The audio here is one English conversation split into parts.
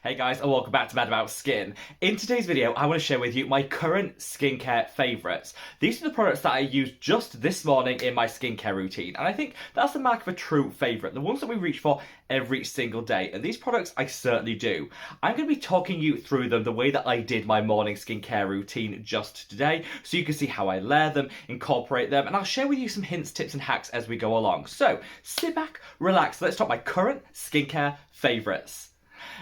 Hey guys, and welcome back to Mad About Skin. In today's video, I want to share with you my current skincare favourites. These are the products that I used just this morning in my skincare routine, and I think that's the mark of a true favourite, the ones that we reach for every single day, and these products I certainly do. I'm going to be talking you through them the way that I did my morning skincare routine just today, so you can see how I layer them, incorporate them, and I'll share with you some hints, tips and hacks as we go along. So sit back, relax, let's talk my current skincare favourites.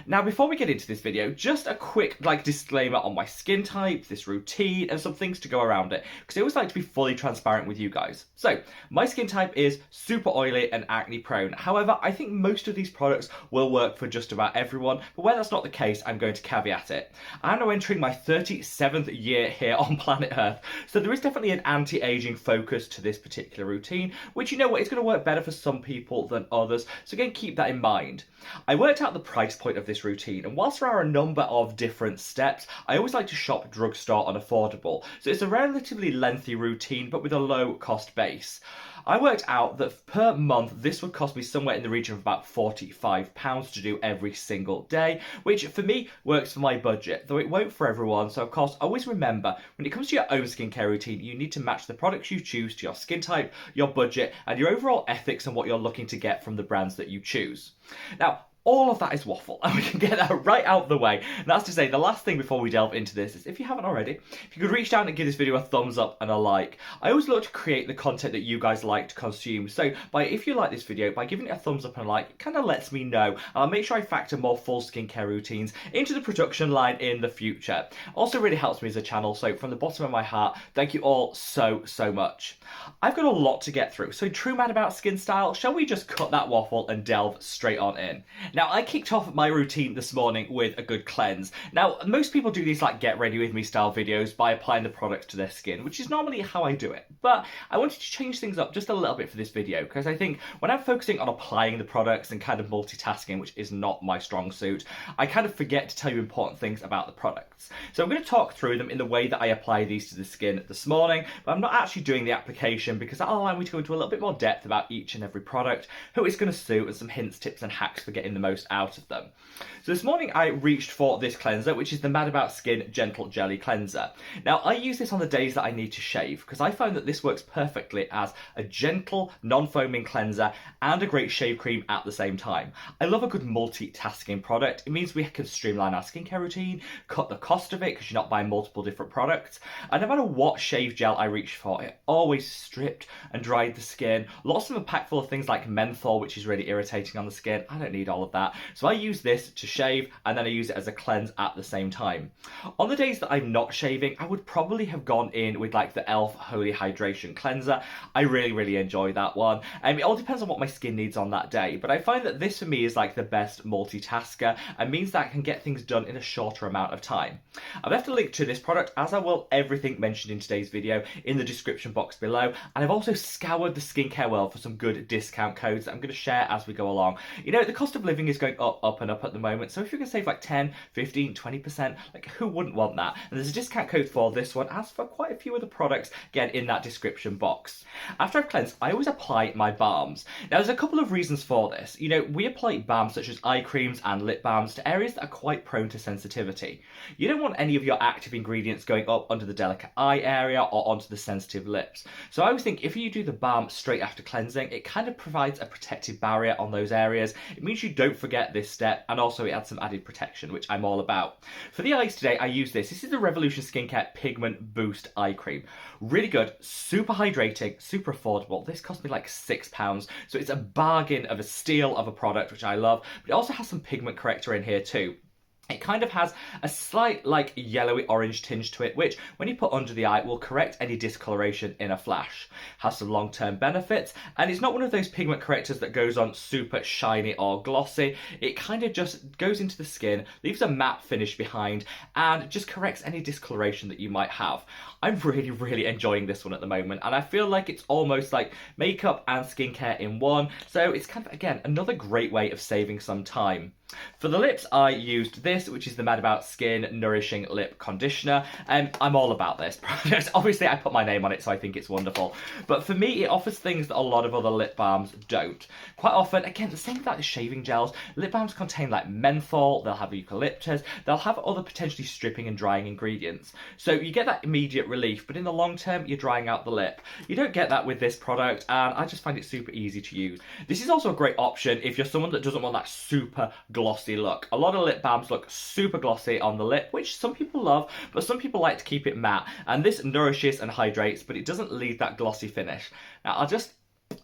Now, before we get into this video, just a quick disclaimer on my skin type, this routine, and some things to go around it, because I always like to be fully transparent with you guys. So, my skin type is super oily and acne prone. However, I think most of these products will work for just about everyone, but where that's not the case, I'm going to caveat it. I'm now entering my 37th year here on planet Earth, so there is definitely an anti-aging focus to this particular routine, which, you know what, it's going to work better for some people than others, so again, keep that in mind. I worked out the price point of this routine, and whilst there are a number of different steps, I always like to shop drugstore and affordable. So it's a relatively lengthy routine, but with a low cost base. I worked out that per month this would cost me somewhere in the region of about £45 to do every single day, which for me works for my budget, though it won't for everyone. So of course, always remember, when it comes to your own skincare routine, you need to match the products you choose to your skin type, your budget, and your overall ethics and what you're looking to get from the brands that you choose. Now, all of that is waffle, and we can get that right out the way. And that's to say, the last thing before we delve into this is, if you haven't already, if you could reach down and give this video a thumbs up and a like. I always look to create the content that you guys like to consume, so if you like this video, by giving it a thumbs up and a like, it kind of lets me know, and I'll make sure I factor more full skincare routines into the production line in the future. Also really helps me as a channel, so from the bottom of my heart, thank you all so much. I've got a lot to get through, so true Mad About Skin style, shall we just cut that waffle and delve straight on in? Now, I kicked off my routine this morning with a good cleanse. Now, most people do these get ready with me style videos by applying the products to their skin, which is normally how I do it. But I wanted to change things up just a little bit for this video, because I think when I'm focusing on applying the products and kind of multitasking, which is not my strong suit, I kind of forget to tell you important things about the products. So I'm going to talk through them in the way that I apply these to the skin this morning, but I'm not actually doing the application because that'll allow me to go into a little bit more depth about each and every product, who it's going to suit, and some hints, tips and hacks for getting the most out of them. So this morning I reached for this cleanser, which is the Mad About Skin Gentle Jelly Cleanser. Now, I use this on the days that I need to shave, because I found that this works perfectly as a gentle, non-foaming cleanser and a great shave cream at the same time. I love a good multitasking product. It means we can streamline our skincare routine, cut the cost of it because you're not buying multiple different products, and no matter what shave gel I reach for, it always stripped and dried the skin. Lots of them packed full of things like menthol, which is really irritating on the skin. I don't need all of that. So I use this to shave, and then I use it as a cleanse at the same time. On the days that I'm not shaving, I would probably have gone in with the e.l.f. Holy Hydration Cleanser. I really enjoy that one. It all depends on what my skin needs on that day, but I find that this for me is the best multitasker, and means that I can get things done in a shorter amount of time. I've left a link to this product, as I will everything mentioned in today's video, in the description box below, and I've also scoured the skincare world for some good discount codes that I'm going to share as we go along. You know, the cost of living is going up and up at the moment, so if you can save 10, 15, 20%, who wouldn't want that? And there's a discount code for this one, as for quite a few of the products, again, in that description box. After I've cleansed, I always apply my balms. Now, there's a couple of reasons for this. You know, we apply balms such as eye creams and lip balms to areas that are quite prone to sensitivity. You don't want any of your active ingredients going up under the delicate eye area or onto the sensitive lips. So I always think if you do the balm straight after cleansing, it kind of provides a protective barrier on those areas. It means you don't forget this step, and also it adds some added protection, which I'm all about. For the eyes today, I use this. This is the Revolution Skincare Pigment Boost Eye Cream. Really good, super hydrating, super affordable. This cost me £6, so it's a bargain of a steal of a product, which I love, but it also has some pigment corrector in here too. It kind of has a slight yellowy orange tinge to it, which when you put under the eye will correct any discoloration in a flash. Has some long-term benefits, and it's not one of those pigment correctors that goes on super shiny or glossy. It kind of just goes into the skin, leaves a matte finish behind, and just corrects any discoloration that you might have. I'm really enjoying this one at the moment, and I feel like it's almost like makeup and skincare in one, so it's kind of, again, another great way of saving some time. For the lips, I used this, which is the Mad About Skin Nourishing Lip Conditioner. I'm all about this product. Obviously, I put my name on it, so I think it's wonderful. But for me, it offers things that a lot of other lip balms don't. Quite often, again, the same with like the shaving gels, lip balms contain like menthol, they'll have eucalyptus, they'll have other potentially stripping and drying ingredients. So you get that immediate relief, but in the long term, you're drying out the lip. You don't get that with this product, and I just find it super easy to use. This is also a great option if you're someone that doesn't want that super glossy look. A lot of lip balms look super glossy on the lip, which some people love, but some people like to keep it matte. And this nourishes and hydrates, but it doesn't leave that glossy finish. Now, I'll just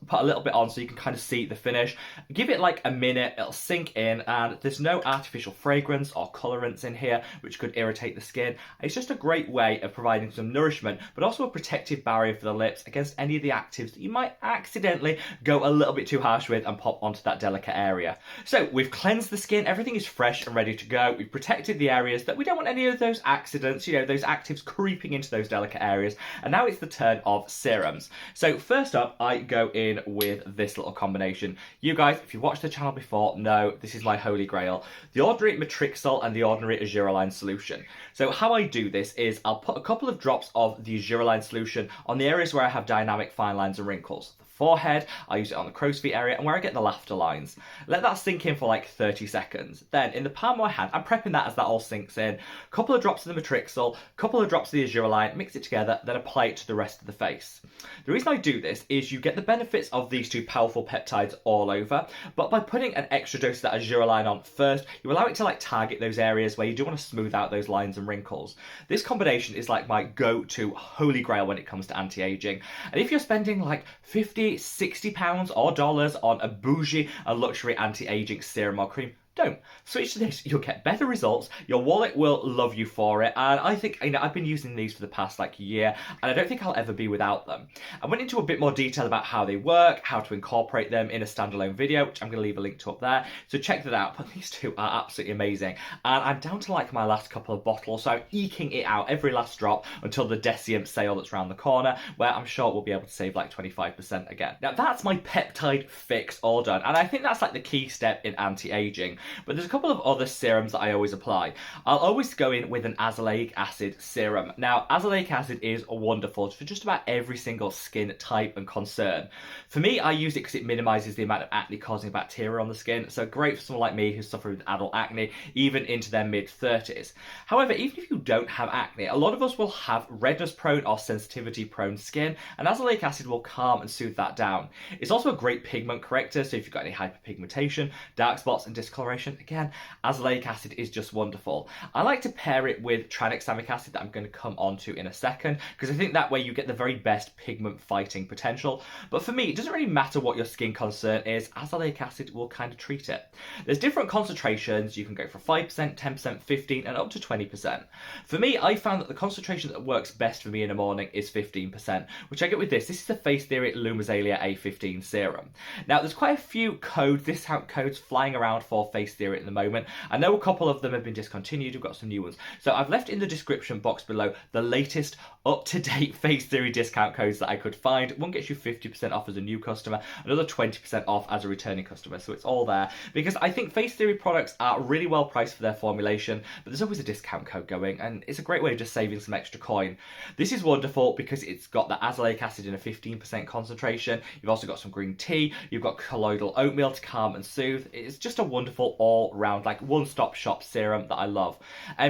put a little bit on so you can kind of see the finish. Give it like a minute, it'll sink in, and there's no artificial fragrance or colorants in here which could irritate the skin. It's just a great way of providing some nourishment, but also a protective barrier for the lips against any of the actives that you might accidentally go a little bit too harsh with and pop onto that delicate area. So we've cleansed the skin, everything is fresh and ready to go. We've protected the areas that we don't want any of those accidents, those actives creeping into those delicate areas. And now it's the turn of serums. So first up, I go in with this little combination. You guys, if you've watched the channel before, know this is my holy grail. The ordinary matrixyl and the ordinary azuraline solution. So how I do this is I'll put a couple of drops of the azuraline solution on the areas where I have dynamic fine lines and wrinkles. Forehead, I use it on the crow's feet area, and where I get the laughter lines. Let that sink in for like 30 seconds. Then in the palm of my hand, I'm prepping that as that all sinks in. A couple of drops of the matrixyl, a couple of drops of the azuraline, mix it together, then apply it to the rest of the face. The reason I do this is you get the benefits of these two powerful peptides all over, but by putting an extra dose of that azuraline on first, you allow it to like target those areas where you do want to smooth out those lines and wrinkles. This combination is like my go-to holy grail when it comes to anti-aging. And if you're spending like 50, 60 pounds or dollars on a bougie and luxury anti-aging serum or cream, don't. Switch to this, you'll get better results, your wallet will love you for it, and I think, I've been using these for the past year, and I don't think I'll ever be without them. I went into a bit more detail about how they work, how to incorporate them in a standalone video, which I'm going to leave a link to up there, so check that out, but these two are absolutely amazing, and I'm down to my last couple of bottles, so I'm eking it out, every last drop, until the Decium sale that's around the corner, where I'm sure we'll be able to save 25% again. Now that's my peptide fix all done, and I think that's the key step in anti-aging. But there's a couple of other serums that I always apply. I'll always go in with an azelaic acid serum. Now, azelaic acid is wonderful for just about every single skin type and concern. For me, I use it because it minimises the amount of acne-causing bacteria on the skin, so great for someone like me who's suffering with adult acne, even into their mid-30s. However, even if you don't have acne, a lot of us will have redness-prone or sensitivity-prone skin, and azelaic acid will calm and soothe that down. It's also a great pigment corrector, so if you've got any hyperpigmentation, dark spots and discoloration, again, azelaic acid is just wonderful. I like to pair it with tranexamic acid that I'm going to come on to in a second, because I think that way you get the very best pigment fighting potential. But for me, it doesn't really matter what your skin concern is, azelaic acid will kind of treat it. There's different concentrations, you can go for 5%, 10%, 15% and up to 20%. For me, I found that the concentration that works best for me in the morning is 15%, which I get with this. This is the Face Theory Lumizalia A15 serum. Now, there's quite a few discount codes flying around for Face Theory at the moment. I know a couple of them have been discontinued, we've got some new ones. So I've left in the description box below the latest up-to-date Face Theory discount codes that I could find. One gets you 50% off as a new customer, another 20% off as a returning customer, so it's all there. Because I think Face Theory products are really well priced for their formulation, but there's always a discount code going, and it's a great way of just saving some extra coin. This is wonderful because it's got the azelaic acid in a 15% concentration, you've also got some green tea, you've got colloidal oatmeal to calm and soothe. It's just a wonderful all-round one-stop shop serum that I love.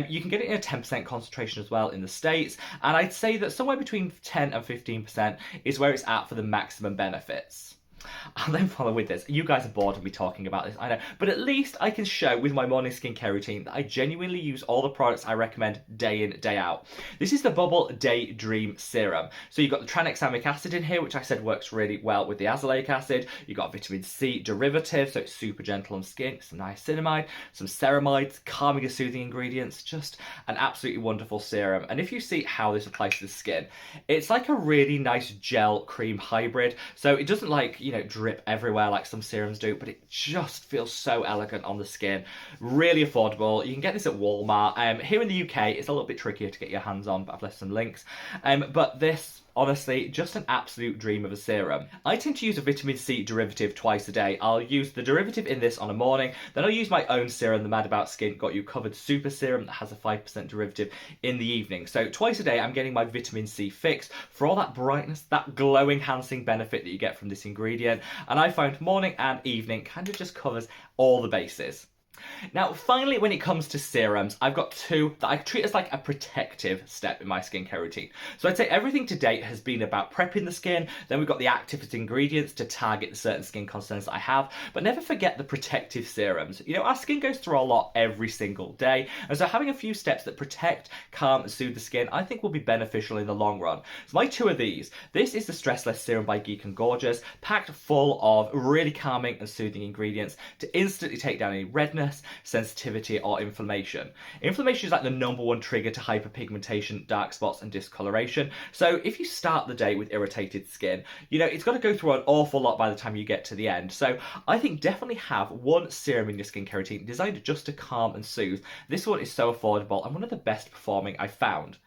You can get it in a 10% concentration as well in the States, and I'd say that somewhere between 10 and 15% is where it's at for the maximum benefits. I'll then follow with this. You guys are bored of me talking about this, I know, but at least I can show with my morning skincare routine that I genuinely use all the products I recommend day in, day out. This is the Bubble Daydream Serum. So you've got the tranexamic acid in here, which I said works really well with the azelaic acid. You've got vitamin C derivative, so it's super gentle on skin, some niacinamide, some ceramides, calming and soothing ingredients, just an absolutely wonderful serum. And if you see how this applies to the skin, it's like a really nice gel cream hybrid. So it doesn't drip everywhere like some serums do, but it just feels so elegant on the skin. Really affordable. You can get this at Walmart. Here in the UK, it's a little bit trickier to get your hands on, but I've left some links. But this, honestly, just an absolute dream of a serum. I tend to use a vitamin C derivative twice a day. I'll use the derivative in this on a morning, then I'll use my own serum, the Mad About Skin Got You Covered Super Serum that has a 5% derivative in the evening. So twice a day I'm getting my vitamin C fix for all that brightness, that glow enhancing benefit that you get from this ingredient. And I found morning and evening kind of just covers all the bases. Now, finally, when it comes to serums, I've got two that I treat as like a protective step in my skincare routine. So I'd say everything to date has been about prepping the skin, then we've got the active ingredients to target certain skin concerns that I have, but never forget the protective serums. You know, our skin goes through a lot every single day, and so having a few steps that protect, calm, and soothe the skin, I think will be beneficial in the long run. So my two of these, this is the Stressless Serum by Geek and Gorgeous, packed full of really calming and soothing ingredients to instantly take down any redness, sensitivity, or inflammation. Inflammation is like the #1 trigger to hyperpigmentation, dark spots, and discoloration. So if you start the day with irritated skin, you know, it's got to go through an awful lot by the time you get to the end. So I think definitely have one serum in your skincare routine designed just to calm and soothe. This one is so affordable and one of the best performing I've found.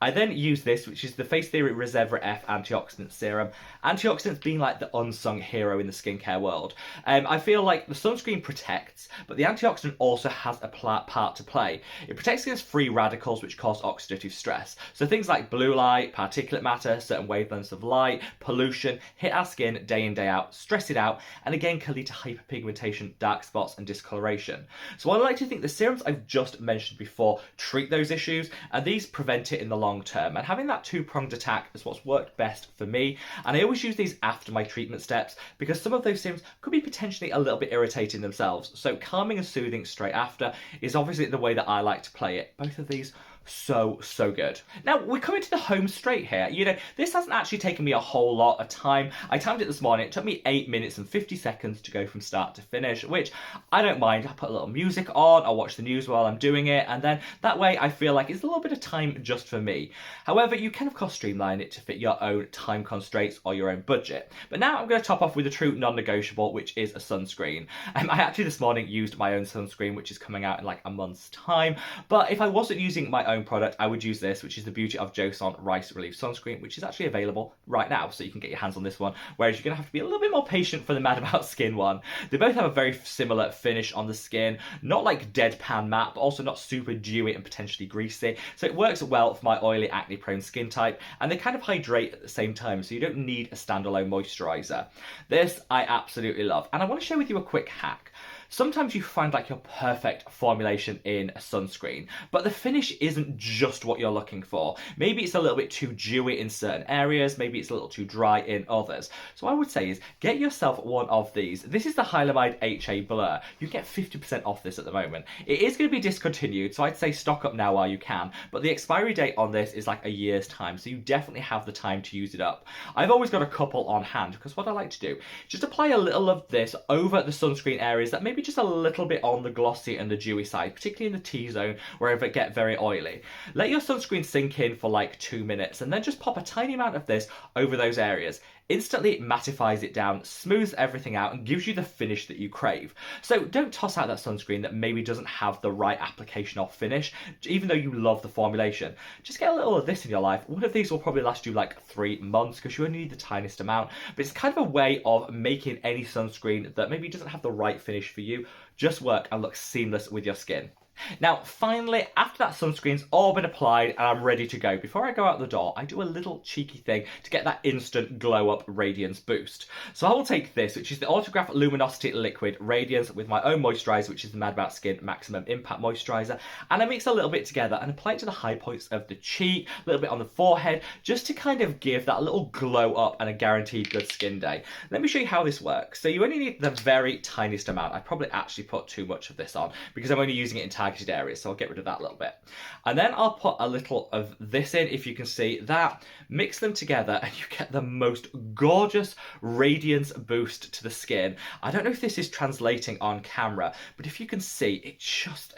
I then use this, which is the Face Theory Resvera F Antioxidant Serum. Antioxidants being like the unsung hero in the skincare world. I feel like the sunscreen protects, but the antioxidant also has a part to play. It protects against free radicals which cause oxidative stress. So things like blue light, particulate matter, certain wavelengths of light, pollution, hit our skin day in, day out, stress it out, and again can lead to hyperpigmentation, dark spots, and discoloration. So I like to think the serums I've just mentioned before treat those issues, and these prevent it in the long term. And having that two-pronged attack is what's worked best for me. And I always use these after my treatment steps because some of those serums could be potentially a little bit irritating themselves. So calming and soothing straight after is obviously the way that I like to play it. Both of these so good. Now we're coming to the home straight here. You know, this hasn't actually taken me a whole lot of time. I timed it this morning. It took me 8 minutes and 50 seconds to go from start to finish, which I don't mind. I put a little music on, I'll watch the news while I'm doing it, and then that way I feel like it's a little bit of time just for me. However, you can of course streamline it to fit your own time constraints or your own budget. But now I'm going to top off with a true non-negotiable, which is a sunscreen. I actually this morning used my own sunscreen, which is coming out in like a month's time. But if I wasn't using my own product, I would use this, which is the Beauty of Joseon Rice Relief Sunscreen, which is actually available right now, so you can get your hands on this one, whereas you're going to have to be a little bit more patient for the Mad About Skin one. They both have a very similar finish on the skin, not like deadpan matte, but also not super dewy and potentially greasy, so it works well for my oily, acne-prone skin type, and they kind of hydrate at the same time, so you don't need a standalone moisturiser. This I absolutely love, and I want to share with you a quick hack. Sometimes you find like your perfect formulation in a sunscreen, but the finish isn't just what you're looking for. Maybe it's a little bit too dewy in certain areas, maybe it's a little too dry in others. So what I would say is get yourself one of these. This is the Hylamide HA Blur. You get 50% off this at the moment. It is going to be discontinued, so I'd say stock up now while you can, but the expiry date on this is like a year's time, so you definitely have the time to use it up. I've always got a couple on hand because what I like to do, just apply a little of this over the sunscreen areas that maybe just a little bit on the glossy and the dewy side, particularly in the T-zone where it get very oily. Let your sunscreen sink in for like 2 minutes and then just pop a tiny amount of this over those areas. Instantly it mattifies it down, smooths everything out, and gives you the finish that you crave. So don't toss out that sunscreen that maybe doesn't have the right application or finish, even though you love the formulation. Just get a little of this in your life. One of these will probably last you like 3 months because you only need the tiniest amount, but it's kind of a way of making any sunscreen that maybe doesn't have the right finish for you just work and look seamless with your skin. Now, finally, after that sunscreen's all been applied and I'm ready to go, before I go out the door, I do a little cheeky thing to get that instant glow-up radiance boost. So I will take this, which is the Autograph Luminosity Liquid Radiance, with my own moisturiser, which is the Mad About Skin Maximum Impact Moisturiser, and I mix a little bit together and apply it to the high points of the cheek, a little bit on the forehead, just to kind of give that little glow-up and a guaranteed good skin day. Let me show you how this works. So you only need the very tiniest amount. I probably actually put too much of this on because I'm only using it in targeted areas, so I'll get rid of that a little bit. And then I'll put a little of this in, if you can see that. Mix them together and you get the most gorgeous radiance boost to the skin. I don't know if this is translating on camera, but if you can see,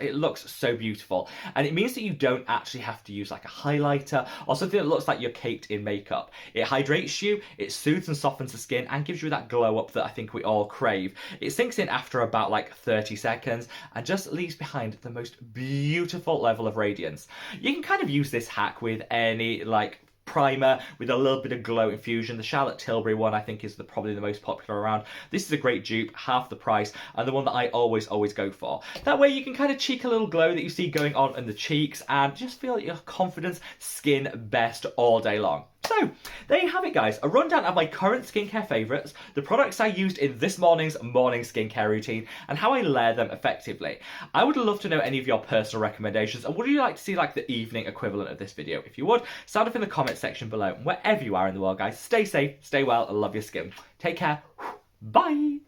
it looks so beautiful. And it means that you don't actually have to use like a highlighter or something that looks like you're caked in makeup. It hydrates you, it soothes and softens the skin, and gives you that glow up that I think we all crave. It sinks in after about like 30 seconds and just leaves behind the most beautiful level of radiance. You can kind of use this hack with any like primer with a little bit of glow infusion. The Charlotte Tilbury one I think is probably the most popular around. This is a great dupe, half the price, and the one that I always go for. That way you can kind of cheek a little glow that you see going on in the cheeks and just feel your confidence skin best all day long. So, there you have it guys, a rundown of my current skincare favourites, the products I used in this morning's morning skincare routine, and how I layer them effectively. I would love to know any of your personal recommendations, and would you like to see like the evening equivalent of this video? If you would, sound off in the comment section below. Wherever you are in the world guys, stay safe, stay well, and love your skin. Take care, bye!